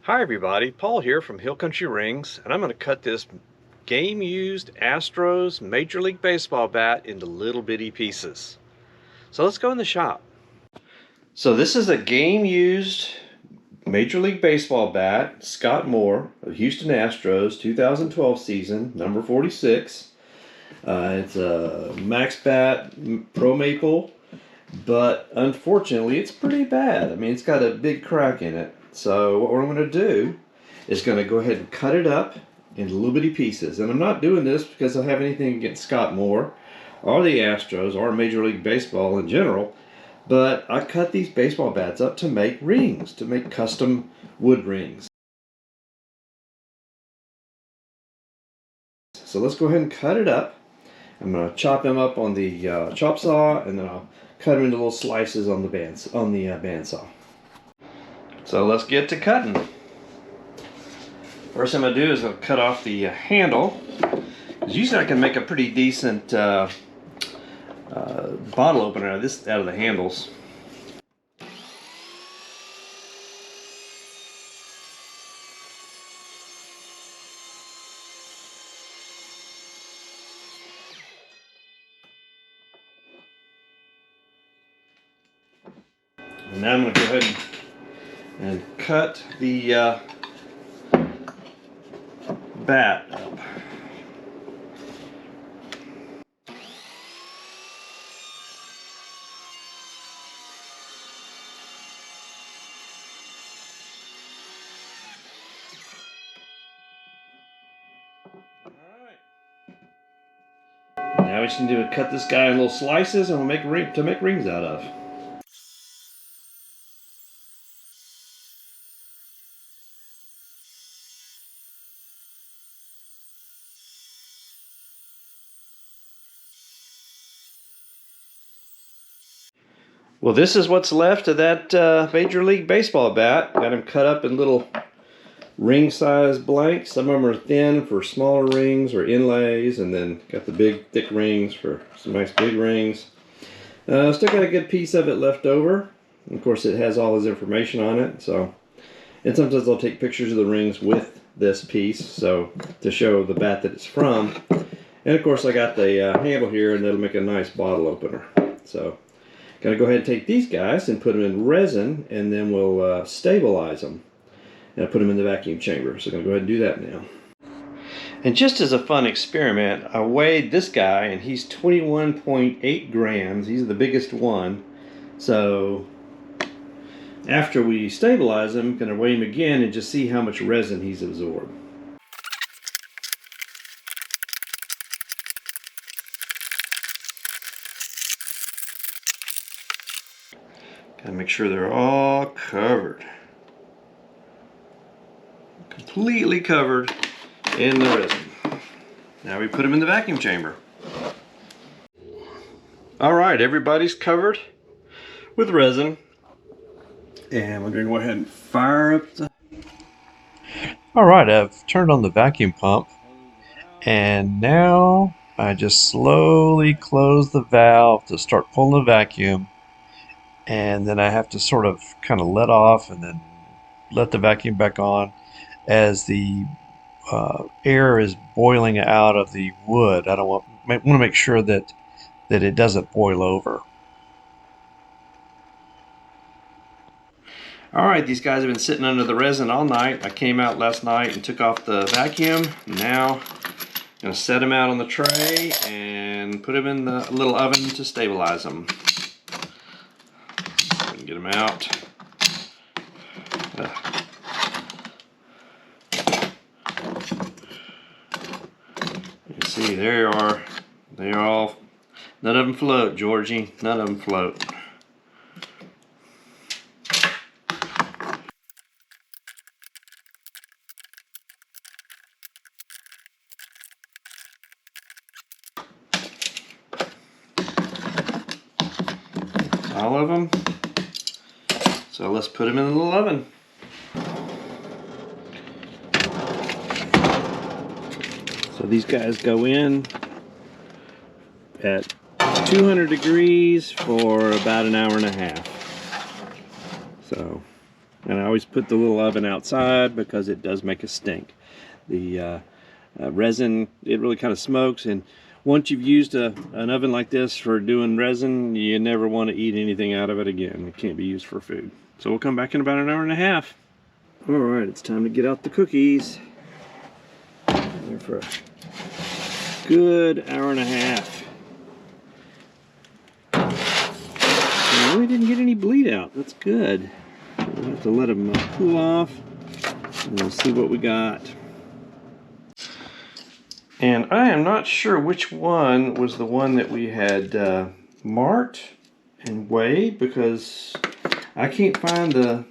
Hi everybody, Paul here from Hill Country Rings, and I'm going to cut this game-used Astros Major League Baseball bat into little bitty pieces. So let's go in the shop. So this is a game-used Major League Baseball bat, Scott Moore of Houston Astros, 2012 season, number 46. It's a Max Bat Pro Maple, but unfortunately it's pretty bad. I mean, it's got a big crack in it. So what I'm going to do is going to go ahead and cut it up into little bitty pieces. And I'm not doing this because I have anything against Scott Moore or the Astros or Major League Baseball in general, but I cut these baseball bats up to make rings, to make custom wood rings. So let's go ahead and cut it up. I'm going to chop them up on the chop saw, and then I'll cut them into little slices on the bandsaw. So let's get to cutting. First thing I'm going to do is I'll cut off the handle. Because usually I can make a pretty decent bottle opener out of the handles. And now I'm going to go ahead and cut the bat up. Now we just need to cut this guy in little slices, and we'll make rings out of. Well, this is what's left of that Major League Baseball bat. Got them cut up in little ring-size blanks. Some of them are thin for smaller rings or inlays, and then got the big, thick rings for some nice big rings. Still got a good piece of it left over. Of course, it has all his information on it. And sometimes I'll take pictures of the rings with this piece, so to show the bat that it's from. And of course, I got the handle here, and that'll make a nice bottle opener. So, gonna go ahead and take these guys and put them in resin, and then we'll stabilize them. And I put them in the vacuum chamber. So I'm gonna go ahead and do that now. And just as a fun experiment, I weighed this guy, and he's 21.8 grams. He's the biggest one. So after we stabilize him, I'm gonna weigh him again and just see how much resin he's absorbed. Gotta make sure they're all covered. Completely covered in the resin. Now we put them in the vacuum chamber. Alright, everybody's covered with resin. And we're going to go ahead and fire up the... Alright, I've turned on the vacuum pump. And now I just slowly close the valve to start pulling the vacuum. And then I have to sort of kind of let off and then let the vacuum back on as the air is boiling out of the wood. I want to make sure that it doesn't boil over. Alright, these guys have been sitting under the resin all night. I came out last night and took off the vacuum. Now I'm going to set them out on the tray and put them in the little oven to stabilize them. Get them out. You see, there you are. They are all, none of them float, Georgie. None of them float. All of them. So let's put them in the little oven. So these guys go in at 200 degrees for about an hour and a half. So And I always put the little oven outside because it does make a stink. The resin, it really kind of smokes, and once you've used an oven like this for doing resin, you never want to eat anything out of it again. It can't be used for food. So we'll come back in about an hour and a half. All right, it's time to get out the cookies. There for a good hour and a half. I really didn't get any bleed out. That's good. We'll have to let them cool off, and we'll see what we got. And I am not sure which one was the one that we had marked and weighed, because I can't find the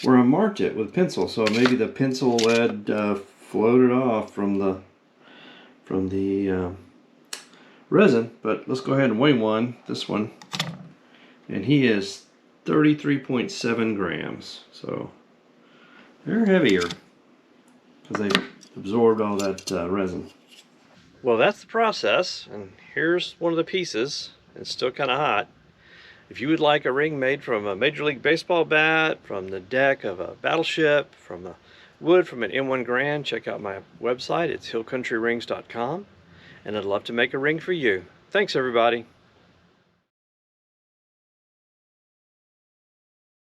where I marked it with pencil. So maybe the pencil lead floated off from the resin. But let's go ahead and weigh one. This one, and he is 33.7 grams. So they're heavier because they absorbed all that resin. Well, that's the process, and here's one of the pieces. It's still kind of hot. If you would like a ring made from a Major League Baseball bat, from the deck of a battleship, from the wood from an M1 Grand, check out my website. It's hillcountryrings.com, and I'd love to make a ring for you. Thanks, everybody.